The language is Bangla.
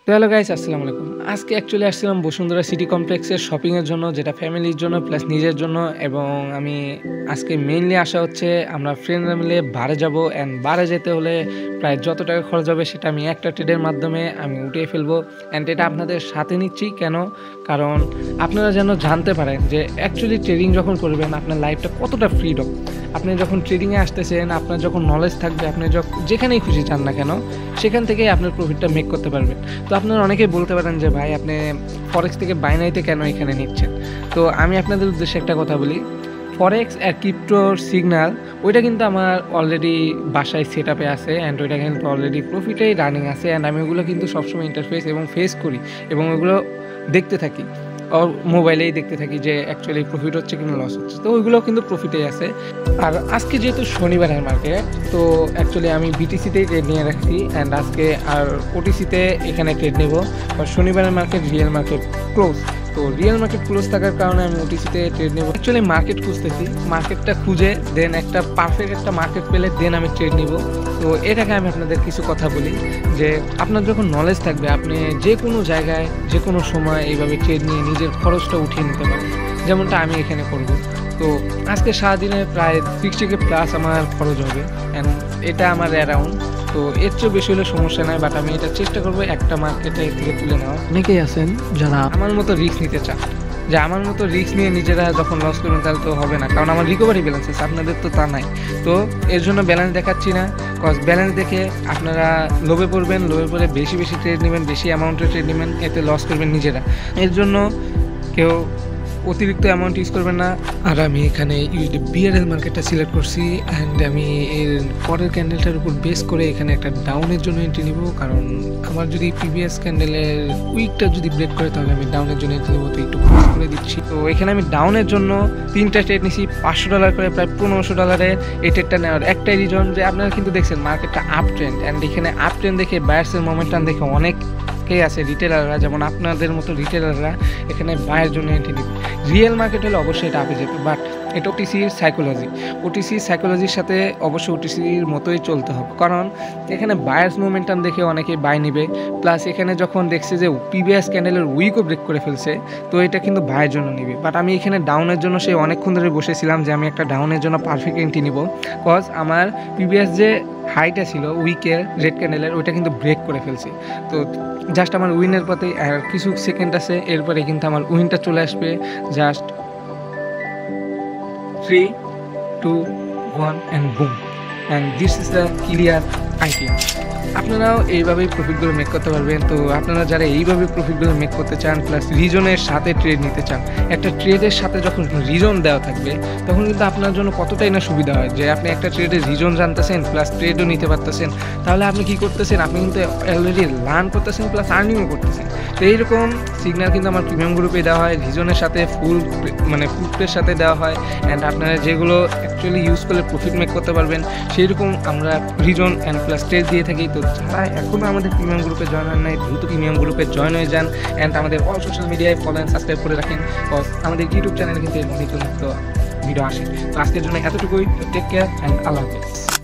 তো হ্যালো গাইস, আসসালামু আলাইকুম। আজকে অ্যাকচুয়ালি আসছিলাম বসুন্ধরা সিটি কমপ্লেক্সের শপিংয়ের জন্য, যেটা ফ্যামিলির জন্য প্লাস নিজের জন্য। এবং আমি আজকে মেইনলি আসা হচ্ছে আমরা ফ্রেন্ডরা মিলে বারে যাব। অ্যান্ড বারে যেতে হলে প্রায় যত টাকা খরচ হবে সেটা আমি একটা ট্রেডের মাধ্যমে আমি উঠিয়ে ফেলবো। অ্যান্ড এটা আপনাদের সাথে নিচ্ছি কেন, কারণ আপনারা যেন জানতে পারেন যে অ্যাকচুয়ালি ট্রেডিং যখন করবেন আপনার লাইফটা কতটা ফ্রিডম। আপনি যখন ট্রেডিংয়ে আসতেছেন, আপনার যখন নলেজ থাকবে, আপনি যেখানেই খুশি যান না কেন সেখান থেকেই আপনার প্রফিটটা মেক করতে পারবেন। তো আপনারা অনেকেই বলতে পারেন যে ভাই আপনি ফরেক্স থেকে বাইনারিতে কেন এখানে নিচ্ছেন। তো আমি আপনাদের উদ্দেশ্যে একটা কথা বলি, ফরেক্স আর ক্রিপ্টোর সিগন্যাল ওইটা কিন্তু আমার অলরেডি বাসায় সেট আপে আছে। অ্যান্ড ওইটা কিন্তু অলরেডি প্রফিটেই রানিং আছে। অ্যান্ড আমি ওগুলো কিন্তু সবসময় ইন্টারফেস এবং ফেস করি এবং ওগুলো দেখতে থাকি, মোবাইলেই দেখতে থাকি যে অ্যাকচুয়ালি প্রফিট হচ্ছে কিনা লস হচ্ছে। তো ওইগুলো কিন্তু প্রফিটেই আছে। আর আজকে যেহেতু শনিবারের মার্কেট, তো অ্যাকচুয়ালি আমি বিটিসিতেই ট্রেড নিয়ে রাখছি। অ্যান্ড আজকে আর ওটিসিতে এখানে ট্রেড নেব। শনিবারের মার্কেট রিয়েল মার্কেট ক্লোজ, তো রিয়েল মার্কেট ক্লোজ থাকার কারণে আমি ওটিসিতে ট্রেড নেব। অ্যাকচুয়ালি মার্কেট খুঁজতেছি, মার্কেটটা খুঁজে দেন একটা পারফেক্ট একটা মার্কেট পেলে দেন আমি ট্রেড নিব। তো এর আগে আমি আপনাদের কিছু কথা বলি যে আপনার যখন নলেজ থাকবে আপনি যে কোনো জায়গায় যে কোনো সময় এইভাবে ট্রেড নিয়ে নিজের খরচটা উঠিয়ে নিতে পারেন, যেমনটা আমি এখানে করব। তো আজকে সারাদিনে প্রায় 60K প্লাস আমার খরচ হবে। অ্যান্ড এটা আমার অ্যারাউন্ড, তো এর চেয়ে বেশি হলে সমস্যা নাই, বাট আমি এটা চেষ্টা করবো একটা মার্কেটে থেকে তুলে নেওয়া। অনেকেই আছেন যারা আমার মতো রিস্ক নিতে চান, যে আমার মতো রিস্ক নিয়ে নিজেরা যখন লস করবেন তাহলে তো হবে না, কারণ আমার রিকভারি ব্যালেন্স আছে, আপনাদের তো তা নাই। তো এর জন্য ব্যালেন্স দেখাচ্ছি না, কজ ব্যালেন্স দেখে আপনারা লোভে পড়বেন, লোভে পড়ে বেশি বেশি ট্রেড নেবেন, বেশি অ্যামাউন্টের ট্রেড নেবেন, এতে লস করবেন নিজেরা। এর জন্য কেউ অতিরিক্ত অ্যামাউন্ট ইউজ করবেন না। আর আমি এখানে ইউএসডি বিআরএল মার্কেটটা সিলেক্ট করছি। অ্যান্ড আমি এর পরের ক্যান্ডেলটার উপর বেস করে এখানে একটা ডাউনের জন্য এন্ট্রি নিব, কারণ আমার যদি প্রিভিয়াস ক্যান্ডেলের উইকটা যদি ব্রেক করে তাহলে আমি ডাউনের জন্য এন্ট্রি নেবো। তো একটু ক্লোজ করে দিচ্ছি। তো এখানে আমি ডাউনের জন্য 3টা ট্রেড নিছি, $500 করে, প্রায় $1500। এই ট্রেডটা নেওয়ার একটাই রিজন যে আপনারা কিন্তু দেখছেন মার্কেটটা আপ ট্রেন্ড। অ্যান্ড এখানে আপ ট্রেন্ড দেখে বায়ার্সের মোমেন্টাম দেখে অনেকেই আছে রিটেলাররা, যেমন আপনাদের মতো রিটেলাররা এখানে বায়ের জন্য এন্ট্রি নিবে। রিয়েল মার্কেট হলে অবশ্যই এটা আপে যেত, বাট এটা ওটিসির সাইকোলজি। ওটিসির সাইকোলজির সাথে অবশ্যই ওটিসির মতোই চলতে হবে, কারণ এখানে বায়ার্স মোমেন্টাম দেখে অনেকে বাই নিবে। প্লাস এখানে যখন দেখছে যে প্রিভিয়াস ক্যান্ডেলের উইকও ব্রেক করে ফেলছে, তো এটা কিন্তু বায়ের জন্য নিবে। বাট আমি এখানে ডাউনের জন্য সেই অনেকক্ষণ ধরে বসেছিলাম যে আমি একটা ডাউনের জন্য পারফেক্ট এন্ট্রি নিব, কজ আমার প্রিভিয়াস যে হাইটা ছিল উইকের রেড ক্যান্ডেলের ওইটা কিন্তু ব্রেক করে ফেলছে। তো জাস্ট আমার উইনের পথে আর কিছু সেকেন্ড আছে, এরপরে কিন্তু আমার উইনটা চলে আসবে। Just 3, 2, 1 and boom, and this is the clear idea. আপনারাও এইভাবেই প্রফিটগুলো মেক করতে পারবেন। তো আপনারা যারা এইভাবে প্রফিটগুলো মেক করতে চান প্লাস রিজনের সাথে ট্রেড নিতে চান, একটা ট্রেডের সাথে যখন রিজন দেওয়া থাকবে তখন কিন্তু আপনার জন্য কতটাই না সুবিধা হয়, যে আপনি একটা ট্রেডের রিজন জানতেছেন প্লাস ট্রেডও নিতে পারতেছেন। তাহলে আপনি কি করতেছেন, আপনি কিন্তু অলরেডি লার্ন করতেছেন প্লাস আর্নিংও করতেছেন। তো এইরকম সিগন্যাল কিন্তু আমার প্রিমিয়াম গ্রুপে দেওয়া হয়, রিজনের সাথে ফুলের সাথে দেওয়া হয়। অ্যান্ড আপনারা যেগুলো অ্যাকচুয়ালি ইউজ করলে প্রফিট মেক করতে পারবেন সেই রকম আমরা রিজন অ্যান্ড প্লাস ট্রেড দিয়ে থাকি। তো যারা এখনও আমাদের প্রিমিয়াম গ্রুপে জয়েন হন নাই, দ্রুত প্রিমিয়াম গ্রুপে জয়েন হয়ে যান। অ্যান্ড আমাদের অল সোশ্যাল মিডিয়ায় ফলো অ্যান্ড সাবস্ক্রাইব করে রাখেন, কজ আমাদের ইউটিউব চ্যানেলে কিন্তু নিত্য ভিডিও আসে। তো আজকের জন্য এতটুকুই। টেক কেয়ার অ্যান্ড আল্লাহ হাফেজ।